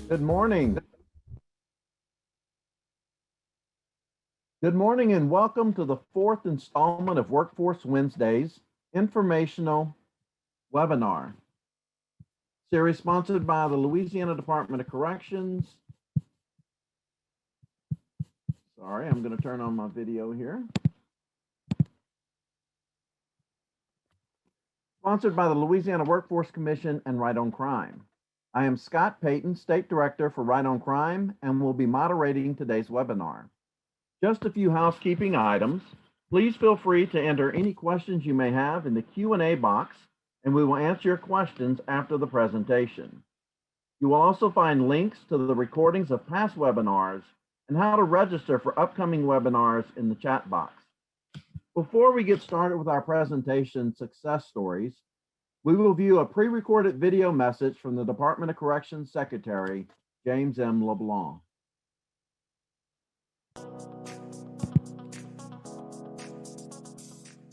Good morning. Good morning and welcome to the fourth installment of Workforce Wednesday's informational webinar. Series sponsored by the Louisiana Department of Corrections. Sorry, I'm going to turn on my video here. Sponsored by the Louisiana Workforce Commission and Right on Crime. I am Scott Payton, State Director for Right on Crime, and will be moderating today's webinar. Just a few housekeeping items. Please feel free to enter any questions you may have in the Q&A box, and we will answer your questions after the presentation. You will also find links to the recordings of past webinars and how to register for upcoming webinars in the chat box. Before we get started with our presentation success stories, we will view a pre-recorded video message from the Department of Corrections Secretary, James M. LeBlanc.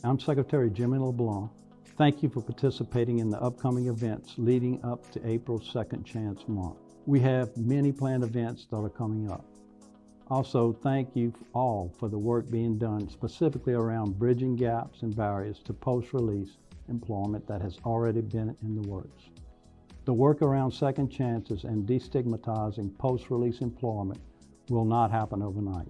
I'm Secretary Jimmy LeBlanc. Thank you for participating in the upcoming events leading up to April's Second Chance Month. We have many planned events that are coming up. Also, thank you all for the work being done specifically around bridging gaps and barriers to post-release employment that has already been in the works. The work around second chances and destigmatizing post-release employment will not happen overnight.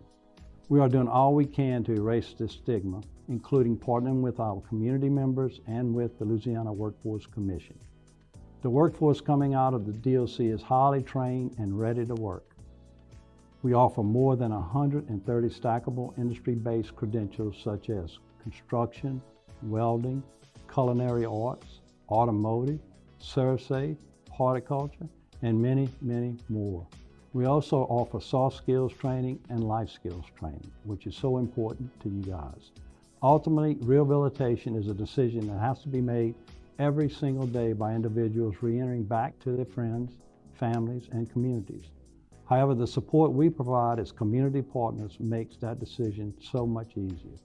We are doing all we can to erase this stigma, including partnering with our community members and with the Louisiana Workforce Commission. The workforce coming out of the DOC is highly trained and ready to work. We offer more than 130 stackable industry-based credentials such as construction, welding, culinary arts, automotive, serve-safe, horticulture, and many, many more. We also offer soft skills training and life skills training, which is so important to you guys. Ultimately, rehabilitation is a decision that has to be made every single day by individuals re-entering back to their friends, families, and communities. However, the support we provide as community partners makes that decision so much easier.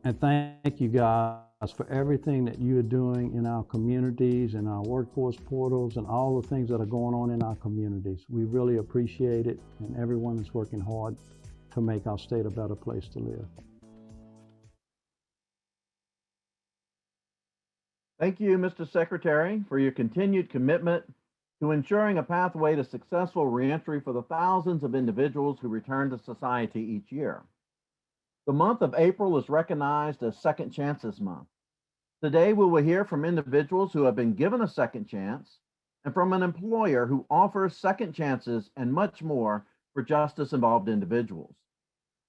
And thank you guys for everything that you are doing in our communities and our workforce portals and all the things that are going on in our communities. We really appreciate it, and everyone is working hard to make our state a better place to live. Thank you, Mr. Secretary, for your continued commitment to ensuring a pathway to successful reentry for the thousands of individuals who return to society each year. The month of April is recognized as Second Chances Month. Today, we will hear from individuals who have been given a second chance and from an employer who offers second chances and much more for justice-involved individuals.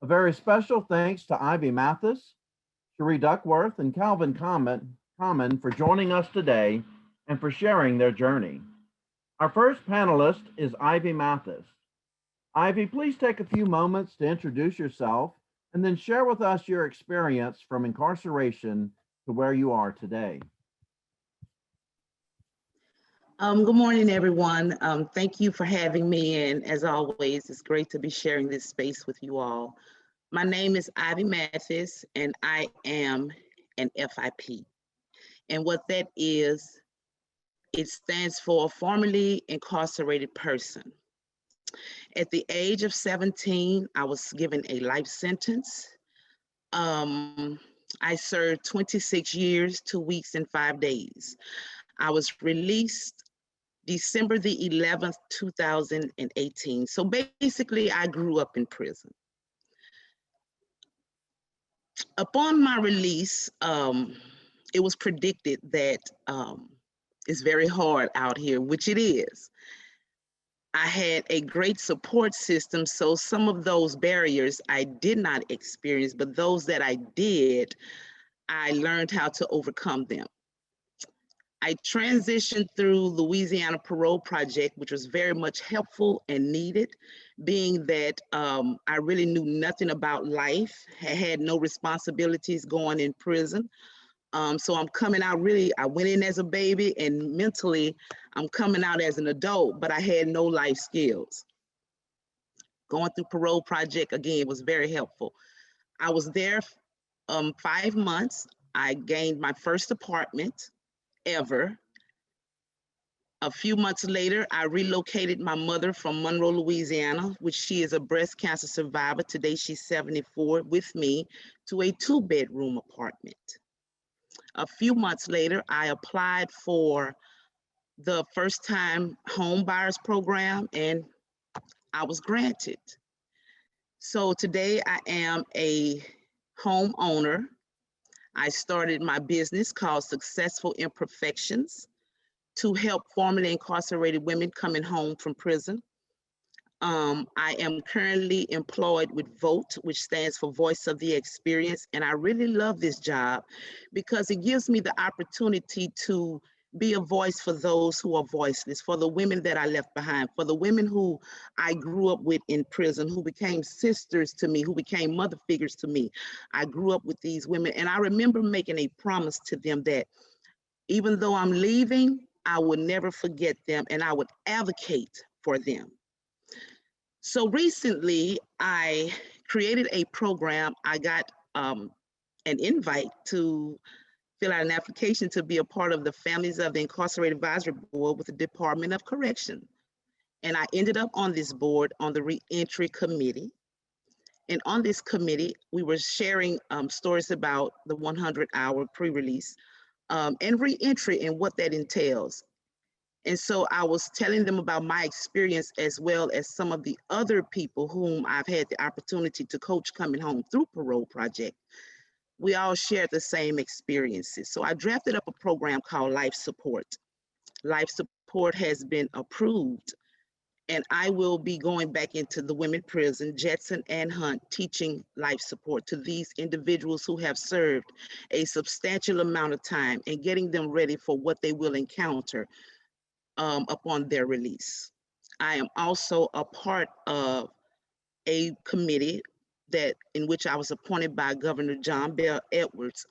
A very special thanks to Ivy Mathis, Cherie Duckworth, and Calvin Common for joining us today and for sharing their journey. Our first panelist is Ivy Mathis. Ivy, please take a few moments to introduce yourself and then share with us your experience from incarceration to where you are today. Good morning, everyone. Thank you for having me, and as always, it's great to be sharing this space with you all. My name is Ivy Mathis, and I am an FIP. And what that is, it stands for formerly incarcerated person. At the age of 17, I was given a life sentence. I served 26 years, 2 weeks, and 5 days. I was released December the 11th, 2018. So basically, I grew up in prison. Upon my release, it was predicted that it's very hard out here, which it is. I had a great support system, so some of those barriers I did not experience, but those that I did, I learned how to overcome them. I transitioned through Louisiana Parole Project, which was very much helpful and needed, being that I really knew nothing about life, had no responsibilities going in prison. So I'm coming out I went in as a baby, and mentally I'm coming out as an adult, but I had no life skills. Going through Parole Project, again, was very helpful. I was there 5 months. I gained my first apartment ever. A few months later, I relocated my mother from Monroe, Louisiana, which she is a breast cancer survivor. Today, she's 74 with me, to a 2-bedroom apartment. A few months later, I applied for the first-time home buyers program, and I was granted. So today I am a homeowner. I started my business called Successful Imperfections to help formerly incarcerated women coming home from prison. I am currently employed with VOTE, which stands for Voice of the Experience, and I really love this job because it gives me the opportunity to be a voice for those who are voiceless, for the women that I left behind, for the women who I grew up with in prison, who became sisters to me, who became mother figures to me. I grew up with these women, and I remember making a promise to them that even though I'm leaving, I would never forget them and I would advocate for them. So recently, I created a program. I got an invite to fill out an application to be a part of the Families of the Incarcerated Advisory Board with the Department of Corrections. And I ended up on this board on the Reentry Committee. And on this committee, we were sharing stories about the 100-hour pre-release and reentry and what that entails. And so I was telling them about my experience as well as some of the other people whom I've had the opportunity to coach coming home through Parole Project. We all shared the same experiences. So I drafted up a program called Life Support. Life Support has been approved, and I will be going back into the women prison, Jetson and Hunt, teaching life support to these individuals who have served a substantial amount of time and getting them ready for what they will encounter upon their release. I am also a part of a committee in which I was appointed by Governor John Bell Edwards,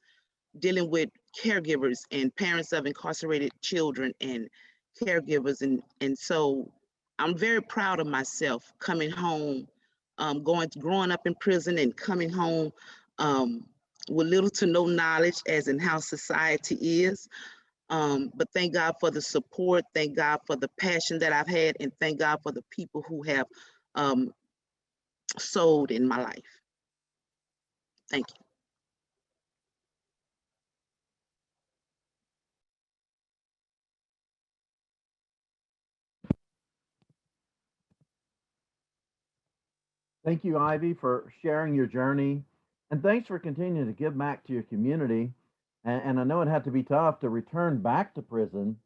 dealing with caregivers and parents of incarcerated children and caregivers. And so I'm very proud of myself coming home, growing up in prison and coming home with little to no knowledge as in how society is. But thank God for the support, thank God for the passion that I've had, and thank God for the people who have sowed in my life. Thank you. Thank you, Ivy, for sharing your journey. And thanks for continuing to give back to your community. And I know it had to be tough to return back to prison,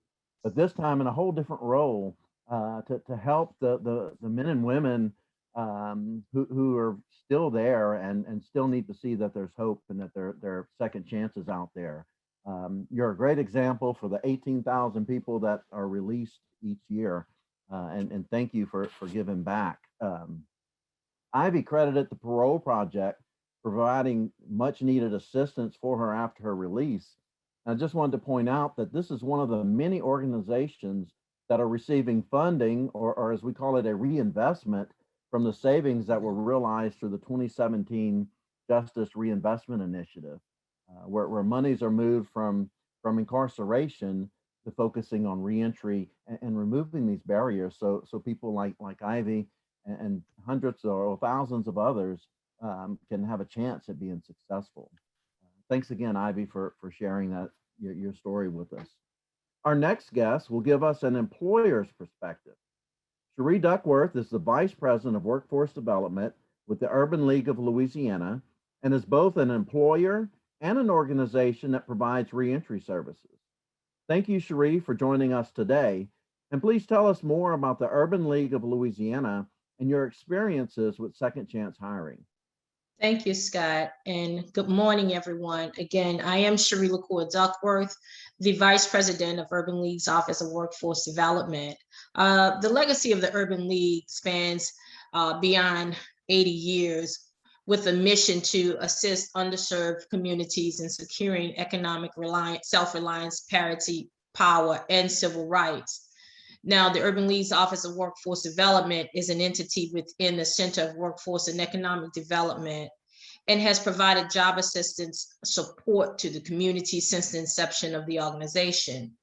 but this time in a whole different role to help the men and women who are still there and still need to see that there's hope and that there are second chances out there. You're a great example for the 18,000 people that are released each year. And thank you for giving back. Ivy credited the Parole Project providing much needed assistance for her after her release. And I just wanted to point out that this is one of the many organizations that are receiving funding, or as we call it, a reinvestment from the savings that were realized through the 2017 Justice Reinvestment Initiative, where monies are moved from incarceration to focusing on reentry and removing these barriers so people like Ivy and hundreds or thousands of others can have a chance at being successful. Thanks again, Ivy, for sharing your story with us. Our next guest will give us an employer's perspective. Cherie Duckworth is the Vice President of Workforce Development with the Urban League of Louisiana and is both an employer and an organization that provides reentry services. Thank you, Cherie, for joining us today. And please tell us more about the Urban League of Louisiana and your experiences with second chance hiring. Thank you, Scott, and good morning, everyone. Again, I am Cherie Duckworth, the Vice President of Urban League's Office of Workforce Development. The legacy of the Urban League spans beyond 80 years with a mission to assist underserved communities in securing economic self-reliance, parity, power, and civil rights. Now, the Urban League's Office of Workforce Development is an entity within the Center of Workforce and Economic Development and has provided job assistance support to the community since the inception of the organization.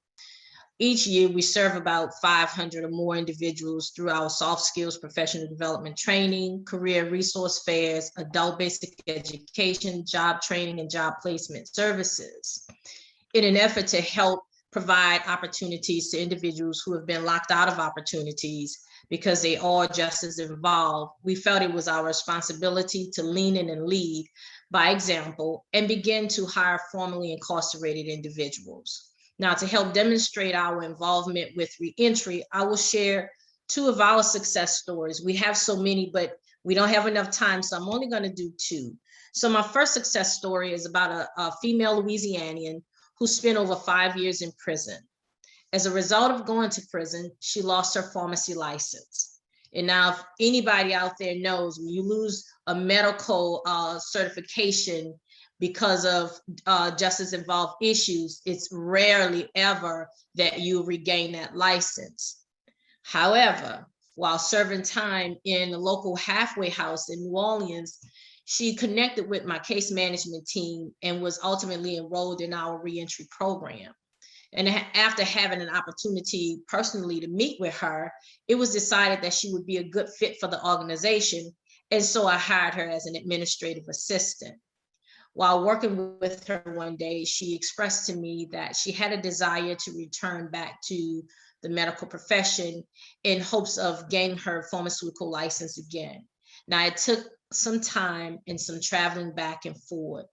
Each year, we serve about 500 or more individuals through our soft skills professional development training, career resource fairs, adult basic education, job training, and job placement services in an effort to help provide opportunities to individuals who have been locked out of opportunities because they are just as involved. We felt it was our responsibility to lean in and lead by example and begin to hire formerly incarcerated individuals. Now, to help demonstrate our involvement with reentry, I will share 2 of our success stories. We have so many, but we don't have enough time, so I'm only going to do 2. So my first success story is about a female Louisianian who spent over 5 years in prison. As a result of going to prison, she lost her pharmacy license. And now, if anybody out there knows, when you lose a medical certification because of justice involved issues, it's rarely ever that you regain that license. However, while serving time in a local halfway house in New Orleans, she connected with my case management team and was ultimately enrolled in our reentry program. And after having an opportunity personally to meet with her, it was decided that she would be a good fit for the organization. And so I hired her as an administrative assistant. While working with her one day, she expressed to me that she had a desire to return back to the medical profession in hopes of gaining her pharmaceutical license again. Now, it took some time and some traveling back and forth,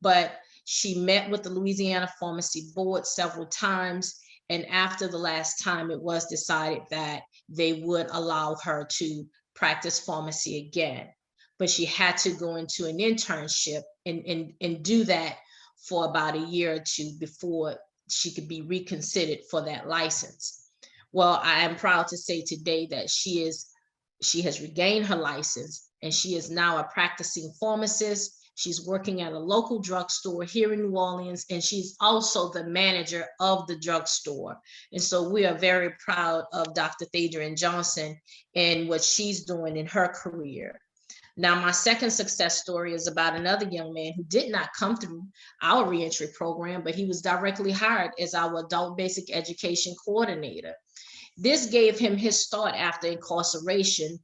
but she met with the Louisiana Pharmacy Board several times. And after the last time, it was decided that they would allow her to practice pharmacy again. But she had to go into an internship and do that for about a year or 2 before she could be reconsidered for that license. Well, I am proud to say today that she has regained her license and she is now a practicing pharmacist. She's working at a local drugstore here in New Orleans, and she's also the manager of the drugstore. And so we are very proud of Dr. Thadrian Johnson and what she's doing in her career. Now, my second success story is about another young man who did not come through our reentry program, but he was directly hired as our adult basic education coordinator. This gave him his start after incarceration.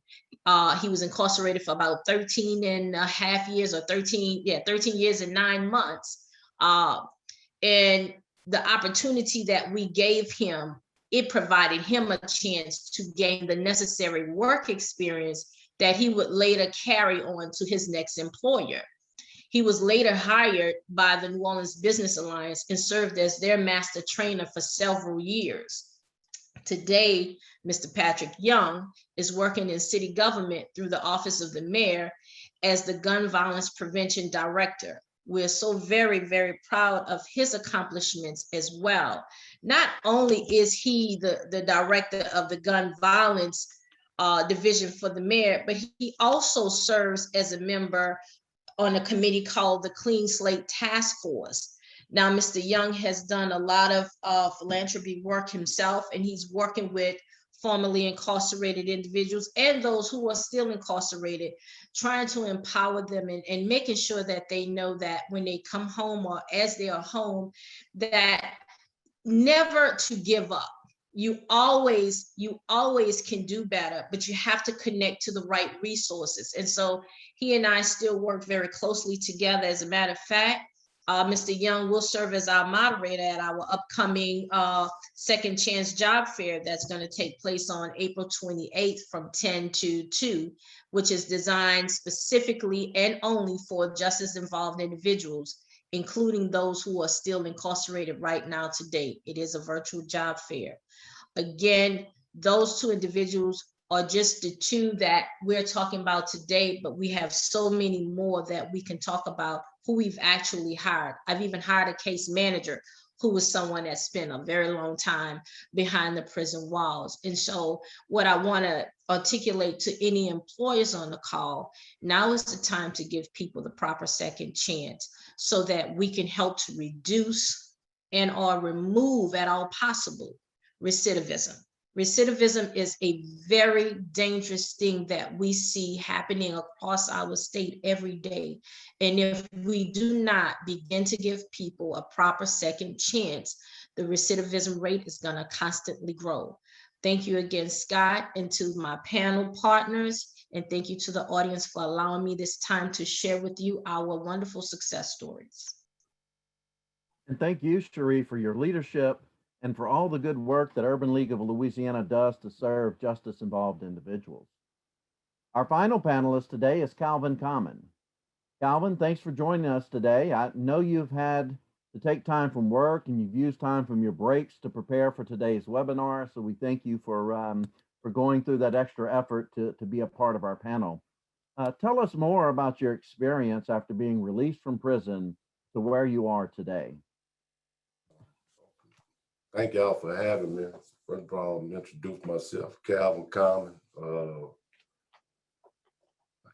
He was incarcerated for about 13 and a half years or 13 years and 9 months. And the opportunity that we gave him, it provided him a chance to gain the necessary work experience that he would later carry on to his next employer. He was later hired by the New Orleans Business Alliance and served as their master trainer for several years. Today, Mr. Patrick Young is working in city government through the office of the mayor as the gun violence prevention director. We're so very, very proud of his accomplishments as well. Not only is he the director of the gun violence division for the mayor, but he also serves as a member on a committee called the Clean Slate Task Force. Now, Mr. Young has done a lot of philanthropy work himself, and he's working with formerly incarcerated individuals and those who are still incarcerated, trying to empower them and making sure that they know that when they come home or as they are home, that never to give up. You always can do better, but you have to connect to the right resources. And so he and I still work very closely together. As a matter of fact, Mr. Young will serve as our moderator at our upcoming Second Chance Job Fair that's going to take place on April 28th from 10 to 2, which is designed specifically and only for justice-involved individuals, including those who are still incarcerated right now to date. It is a virtual job fair. Again, those 2 individuals are just the 2 that we're talking about today, but we have so many more that we can talk about who we've actually hired. I've even hired a case manager who was someone that spent a very long time behind the prison walls. And so what I want to articulate to any employers on the call, now is the time to give people the proper second chance so that we can help to reduce and or remove at all possible recidivism. Recidivism is a very dangerous thing that we see happening across our state every day. And if we do not begin to give people a proper second chance, the recidivism rate is going to constantly grow. Thank you again, Scott, and to my panel partners. And thank you to the audience for allowing me this time to share with you our wonderful success stories. And thank you, Cherie, for your leadership and for all the good work that Urban League of Louisiana does to serve justice-involved individuals. Our final panelist today is Calvin Common. Calvin, thanks for joining us today. I know you've had to take time from work and you've used time from your breaks to prepare for today's webinar, so we thank you for going through that extra effort to be a part of our panel. Tell us more about your experience after being released from prison to where you are today. Thank y'all for having me. First of all, I'm introduce myself, Calvin Common. I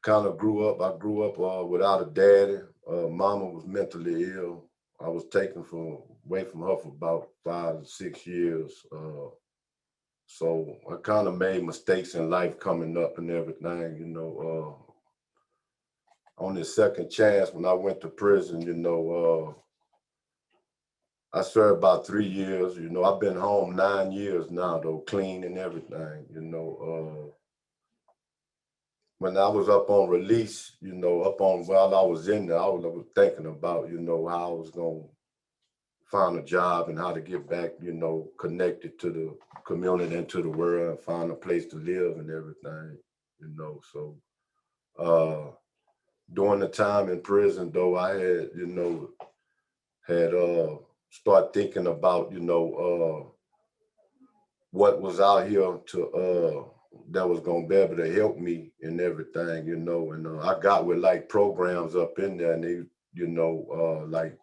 kind of grew up without a daddy. Mama was mentally ill. I was taken away from her for about 5 to 6 years. So I kind of made mistakes in life coming up and everything, you know. On this second chance, when I went to prison, you know, I served about 3 years. You know, I've been home 9 years now, though, clean and everything, you know. When I was up on release, you know, while I was in there, I was thinking about, you know, how I was going to find a job and how to get back, you know, connected to the community and to the world and find a place to live and everything, you know. So during the time in prison, though, I had, you know, start thinking about, you know, what was out here to that was gonna be able to help me and everything, you know. And I got with like programs up in there, and they, you know, like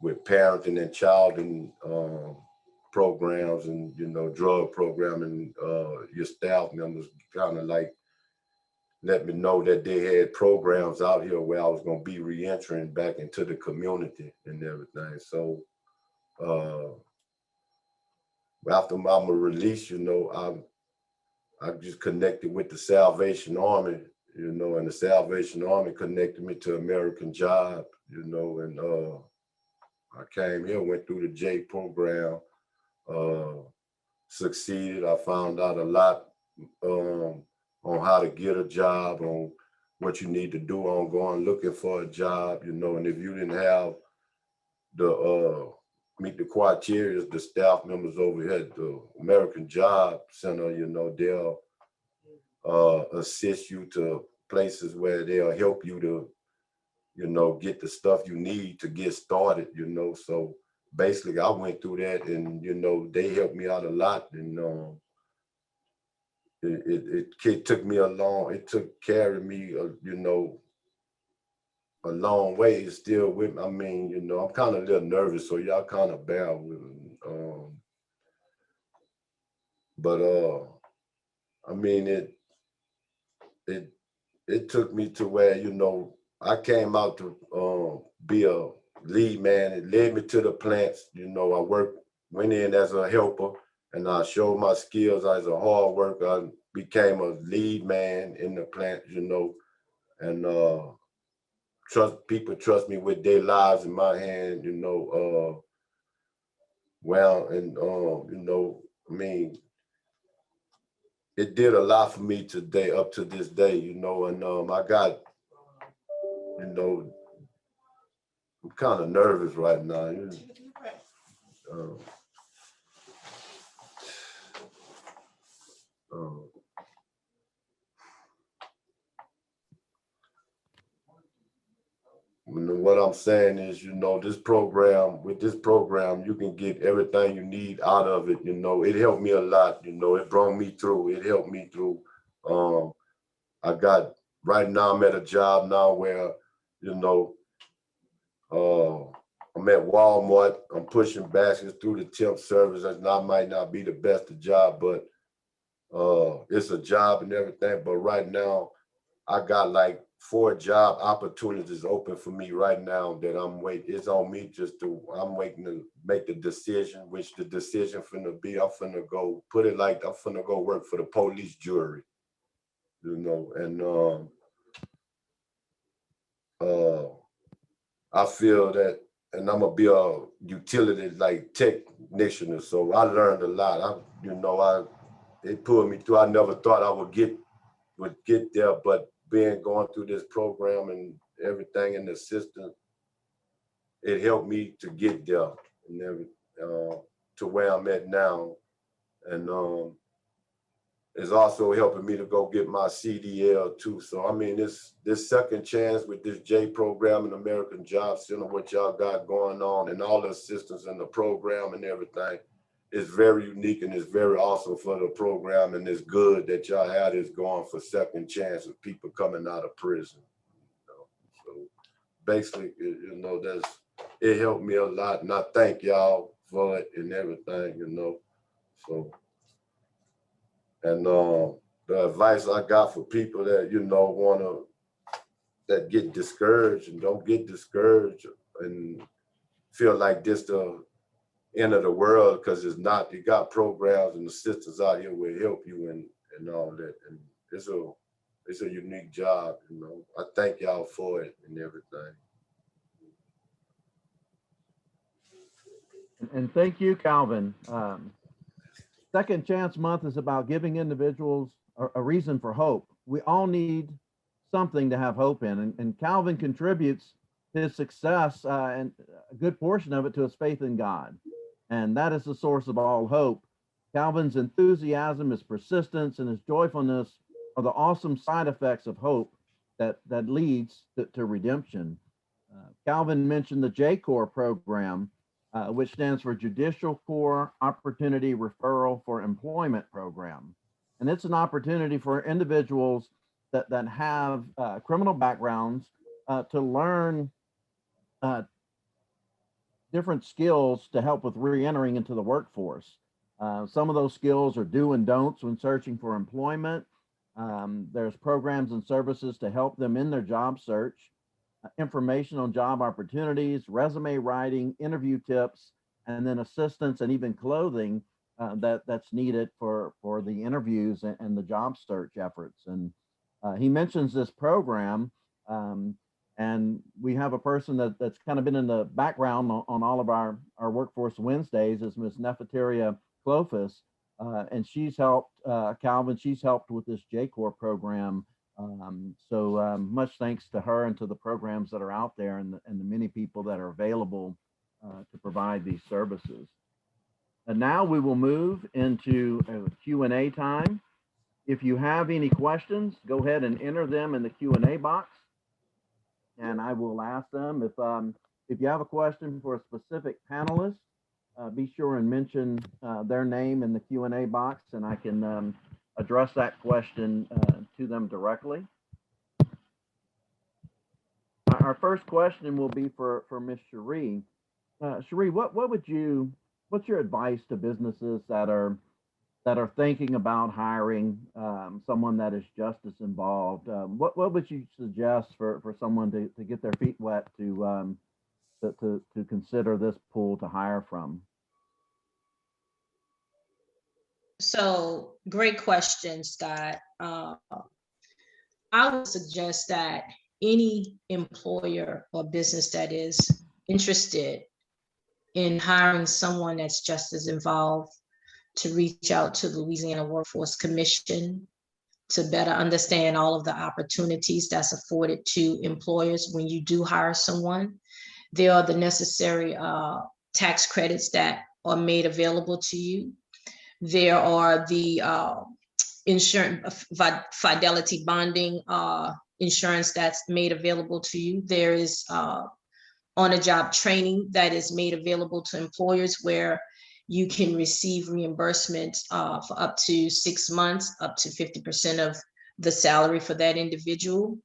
with parenting and child and programs and, you know, drug programming. Your staff members kind of like let me know that they had programs out here where I was gonna be re-entering back into the community and everything. So after my release, you know, I just connected with the Salvation Army, you know, and the Salvation Army connected me to American Job, you know, and I came here, went through the J program, succeeded. I found out a lot on how to get a job, on what you need to do on going looking for a job, you know. And if you didn't have the meet the criteria, the staff members over here at the American Job Center, you know, they'll assist you to places where they'll help you to, you know, get the stuff you need to get started, you know. So basically I went through that, and, you know, they helped me out a lot. And it took me carried me, you know, a long way. It's still with me. I mean, you know, I'm kind of a little nervous, so y'all kind of bear with me. I mean, it took me to where, you know, I came out to be a lead man. It led me to the plants. You know, I went in as a helper, and I showed my skills as a hard worker. I became a lead man in the plant, you know, and people trust me with their lives in my hand, you know. You know, I mean, it did a lot for me today, up to this day, you know. And I got, you know, I'm kind of nervous right now. What I'm saying is, you know, with this program, you can get everything you need out of it. You know, it helped me a lot. You know, it brought me through. It helped me through. Right now I'm at a job now where, you know, I'm at Walmart. I'm pushing baskets through the temp service. And I might not be the best of job, but it's a job and everything. But right now I got like 4 job opportunities open for me right now that I'm waiting. It's on me I'm waiting to make the decision, which the decision finna be, I'm finna go, put it like I'm finna go work for the police jury, you know, and I feel that, and I'm gonna be a utility like technician, so I learned a lot. It pulled me through. I never thought I would get there, but going through this program and everything in the system, it helped me to get there and to where I'm at now, and it's also helping me to go get my CDL too. So I mean, this second chance with this J program and American Job Center, what y'all got going on, and all the assistance in the program and everything, is very unique and it's very awesome for the program. And it's good that y'all had this going for second chance of people coming out of prison. You know? So basically, you know, it helped me a lot, and I thank y'all for it and everything. You know, so. And the advice I got for people that, you know, that get discouraged and don't get discouraged and feel like this the end of the world, because it's not. You got programs and the systems out here will help you and all that. And it's a unique job, you know. I thank y'all for it and everything. And thank you, Calvin. Second Chance Month is about giving individuals a reason for hope. We all need something to have hope in, and Calvin contributes his success and a good portion of it to his faith in God. And that is the source of all hope. Calvin's enthusiasm, his persistence, and his joyfulness are the awesome side effects of hope that leads to redemption. Calvin mentioned the J-Corps program, which stands for Judicial Corps Opportunity Referral for Employment Program. And it's an opportunity for individuals that have criminal backgrounds to learn different skills to help with re-entering into the workforce. Some of those skills are do and don'ts when searching for employment. There's programs and services to help them in their job search. Information on job opportunities, resume writing, interview tips, and then assistance and even clothing that's needed for the interviews and the job search efforts. And he mentions this program, and we have a person that's kind of been in the background on all of our Workforce Wednesdays is Ms. Nefertaria Clofus, and she's helped Calvin. She's helped with this J-Corps program. So much thanks to her and to the programs that are out there and the many people that are available to provide these services. And now we will move into a Q&A time. If you have any questions, go ahead and enter them in the Q&A box, and I will ask them. If you have a question for a specific panelist, be sure and mention their name in the Q&A box, and I can address that question to them directly. Our first question will be for Ms. Cherie. Cherie, what's your advice to businesses that are thinking about hiring someone that is justice involved? What would you suggest for someone to get their feet wet to consider this pool to hire from? So great question, Scott. I would suggest that any employer or business that is interested in hiring someone that's just as involved to reach out to the Louisiana Workforce Commission to better understand all of the opportunities that's afforded to employers when you do hire someone. There are the necessary tax credits that are made available to you. There are the insurance, fidelity bonding insurance that's made available to you. There is on-the-job training that is made available to employers where you can receive reimbursement for up to 6 months, up to 50% of the salary for that individual.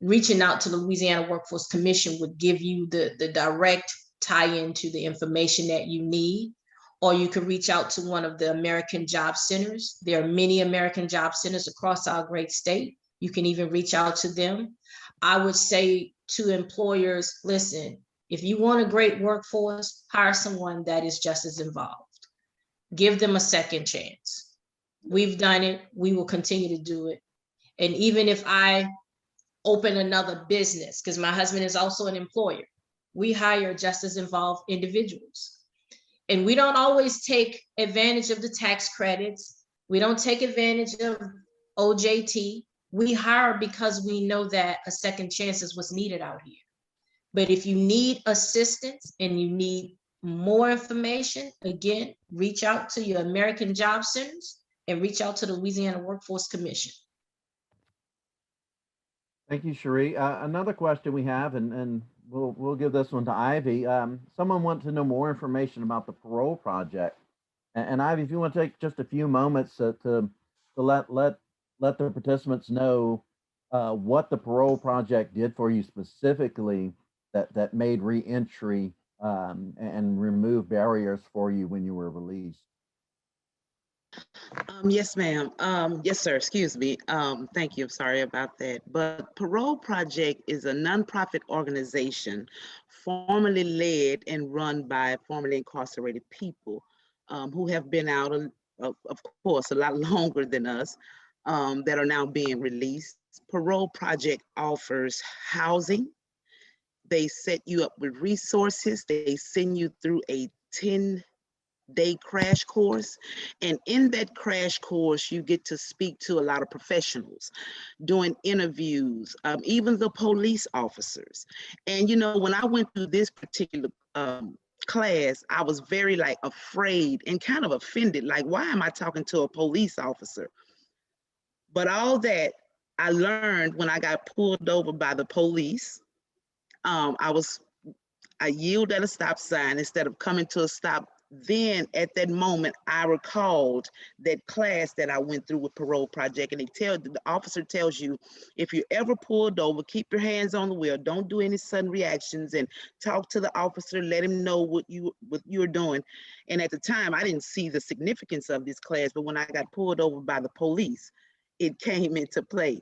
Reaching out to the Louisiana Workforce Commission would give you the direct tie-in to the information that you need. Or you can reach out to one of the American Job Centers. There are many American Job Centers across our great state. You can even reach out to them. I would say to employers, listen, if you want a great workforce, hire someone that is just as involved. Give them a second chance. We've done it. We will continue to do it. And even if I open another business, because my husband is also an employer, we hire just as involved individuals. And we don't always take advantage of the tax credits. We don't take advantage of OJT. We hire because we know that a second chance is what's needed out here. But if you need assistance and you need more information, again, reach out to your American Job Centers and reach out to the Louisiana Workforce Commission. Thank you, Cherie. Another question we have, and we'll give this one to Ivy. Someone wants to know more information about the parole project. And Ivy, if you want to take just a few moments to let the participants know what the parole project did for you specifically that made reentry and remove barriers for you when you were released. Yes, ma'am. Yes, sir. Excuse me. Thank you. I'm sorry about that. But Parole Project is a nonprofit organization formerly led and run by formerly incarcerated people who have been out, of course, a lot longer than us, that are now being released. Parole Project offers housing. They set you up with resources. They send you through a 10-day crash course. And in that crash course, you get to speak to a lot of professionals, doing interviews, even the police officers. And, you know, when I went through this particular class, I was very afraid and kind of offended. Like, why am I talking to a police officer? But all that I learned when I got pulled over by the police. I yielded at a stop sign instead of coming to a stop. Then at that moment, I recalled that class that I went through with Parole Project, and the officer tells you, if you're ever pulled over, keep your hands on the wheel, don't do any sudden reactions, and talk to the officer, let him know what you're doing. And at the time, I didn't see the significance of this class, but when I got pulled over by the police, it came into play.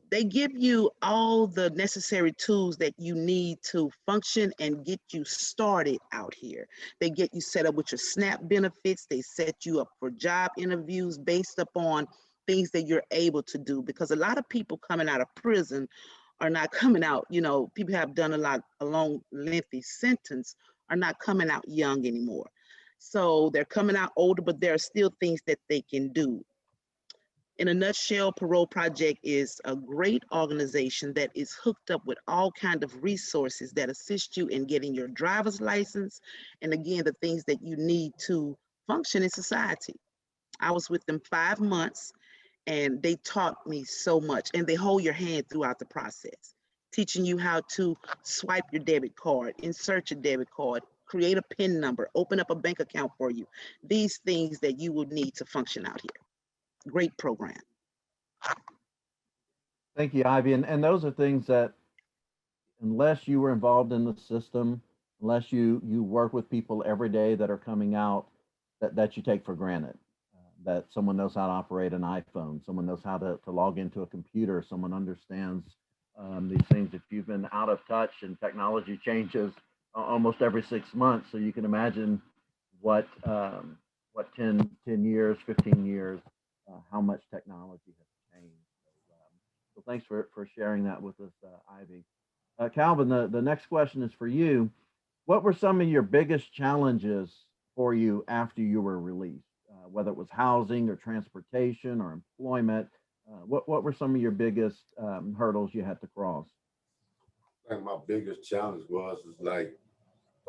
They give you all the necessary tools that you need to function and get you started out here. They get you set up with your SNAP benefits. They set you up for job interviews based upon things that you're able to do, because a lot of people coming out of prison are not coming out, you know, people have done a long, lengthy sentence, are not coming out young anymore. So they're coming out older, but there are still things that they can do. In a nutshell, Parole Project is a great organization that is hooked up with all kinds of resources that assist you in getting your driver's license, and again, the things that you need to function in society. I was with them 5 months, and they taught me so much, and they hold your hand throughout the process, teaching you how to swipe your debit card, insert your debit card, create a PIN number, open up a bank account for you. These things that you will need to function out here. Great program. Thank you, Ivy. And those are things that, unless you were involved in the system, unless you work with people every day that are coming out, that you take for granted. That someone knows how to operate an iPhone, someone knows how to log into a computer, someone understands these things. If you've been out of touch, and technology changes almost every 6 months, so you can imagine what 10 years, 15 years, how much technology has changed. So thanks for sharing that with us, Ivy. Calvin, the next question is for you. What were some of your biggest challenges for you after you were released, whether it was housing or transportation or employment? What were some of your biggest hurdles you had to cross? I think my biggest challenge was like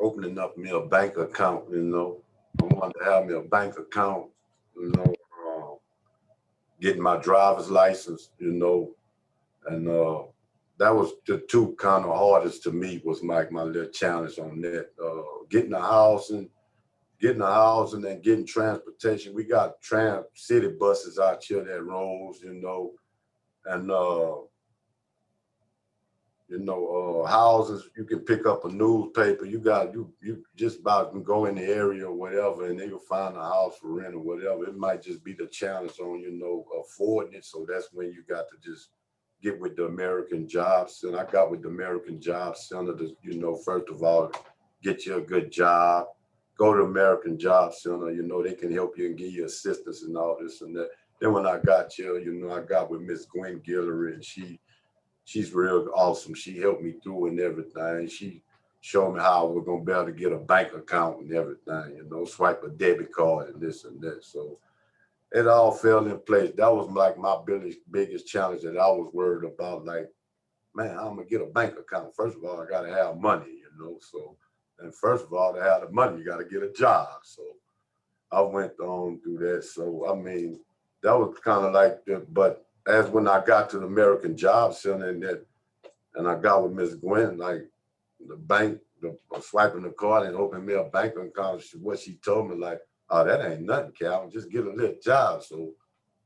opening up me a bank account, you know. I wanted to have me a bank account, you know, getting my driver's license, you know, and that was the two kind of hardest to me, was my little challenge on that. Getting a house and getting transportation. We got city buses out here that rolls, you know, and houses, you can pick up a newspaper. You just about can go in the area or whatever, and they will find a house for rent or whatever. It might just be the challenge on, affording it. So that's when you got to just get with the American Job Center. I got with the American Job Center to, first of all, get you a good job. Go to American Job Center, they can help you and give you assistance and all this and that. Then when I got here, I got with Miss Gwen Guillory, and she's real awesome. She helped me through and everything. She showed me how we're gonna be able to get a bank account and everything, swipe a debit card and this and that. So it all fell in place. That was like my biggest challenge that I was worried about. Like, man, I'm gonna get a bank account. First of all, I gotta have money, So, and first of all, to have the money, you gotta get a job. So I went on through that. So I mean, that was kind of like but as when I got to the American Job Center and I got with Miss Gwen, like the bank, swiping the card and opening me a bank account, what she told me, like, oh, that ain't nothing, Calvin, just get a little job. So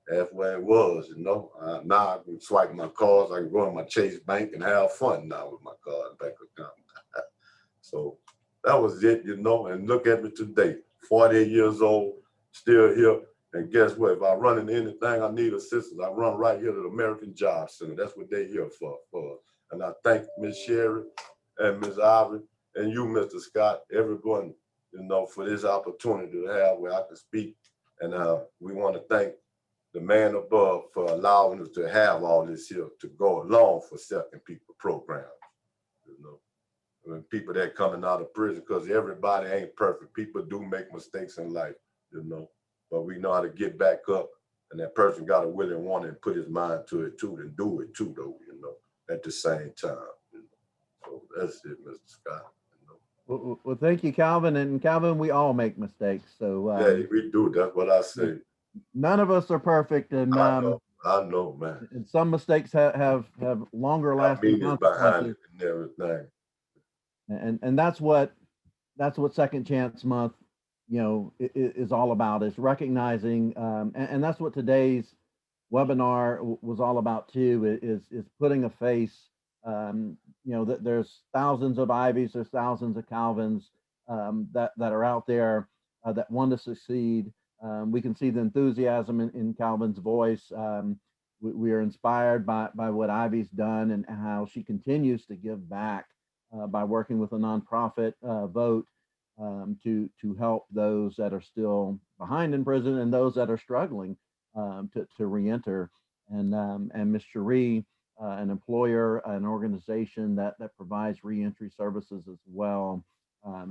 that's where it was, Now I can swipe my cards, I can go in my Chase Bank and have fun now with my card and bank account. So that was it, and look at me today, 48 years old, still here. And guess what? If I run into anything, I need assistance, I run right here to the American Job Center. That's what they're here for. And I thank Ms. Sherry and Ms. Ivory and you, Mr. Scott, everyone, for this opportunity to have where I can speak. And we want to thank the man above for allowing us to have all this here to go along for Second People programs. When people that coming out of prison, because everybody ain't perfect. People do make mistakes in life, but we know how to get back up, and that person got to really want it and put his mind to it too, and do it too, though, at the same time. So that's it, Mr. Scott. Well, thank you, Calvin. And Calvin, we all make mistakes. So yeah, we do. That's what I say. None of us are perfect, and I know, man. And some mistakes have longer lasting consequences and everything. And that's what Second Chance Month, is all about, is recognizing, and that's what today's webinar was all about too, is putting a face. That there's thousands of Ivies, there's thousands of Calvins that are out there that want to succeed. We can see the enthusiasm in Calvin's voice. We are inspired by what Ivy's done and how she continues to give back by working with a nonprofit, Vote, to help those that are still behind in prison and those that are struggling to reenter. And Ms. Cherie, an employer, an organization that provides reentry services as well.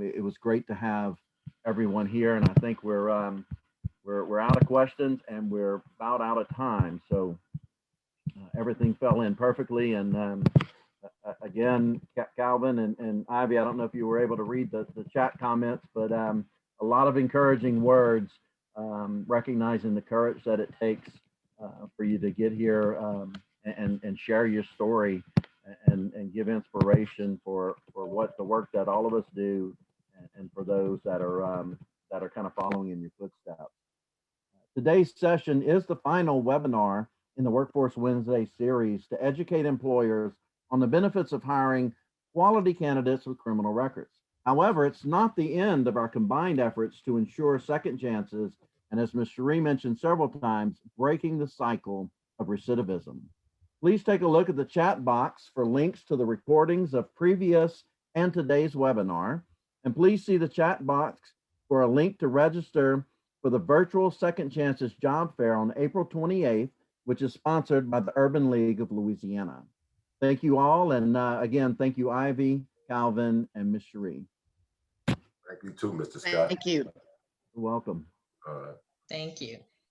It was great to have everyone here, and I think we're out of questions and we're about out of time. So everything fell in perfectly. And again, Calvin and Ivy, I don't know if you were able to read the chat comments, but a lot of encouraging words, recognizing the courage that it takes for you to get here and share your story and give inspiration for what the work that all of us do, and for those that are kind of following in your footsteps. Today's session is the final webinar in the Workforce Wednesday series to educate employers on the benefits of hiring quality candidates with criminal records. However, it's not the end of our combined efforts to ensure second chances, and as Ms. Cherie mentioned several times, breaking the cycle of recidivism. Please take a look at the chat box for links to the recordings of previous and today's webinar, and please see the chat box for a link to register for the virtual Second Chances Job Fair on April 28th, which is sponsored by the Urban League of Louisiana. Thank you all. And again, thank you, Ivy, Calvin, and Ms. Cherie. Thank you too, Mr. Scott. Thank you. You're welcome. All right. Thank you.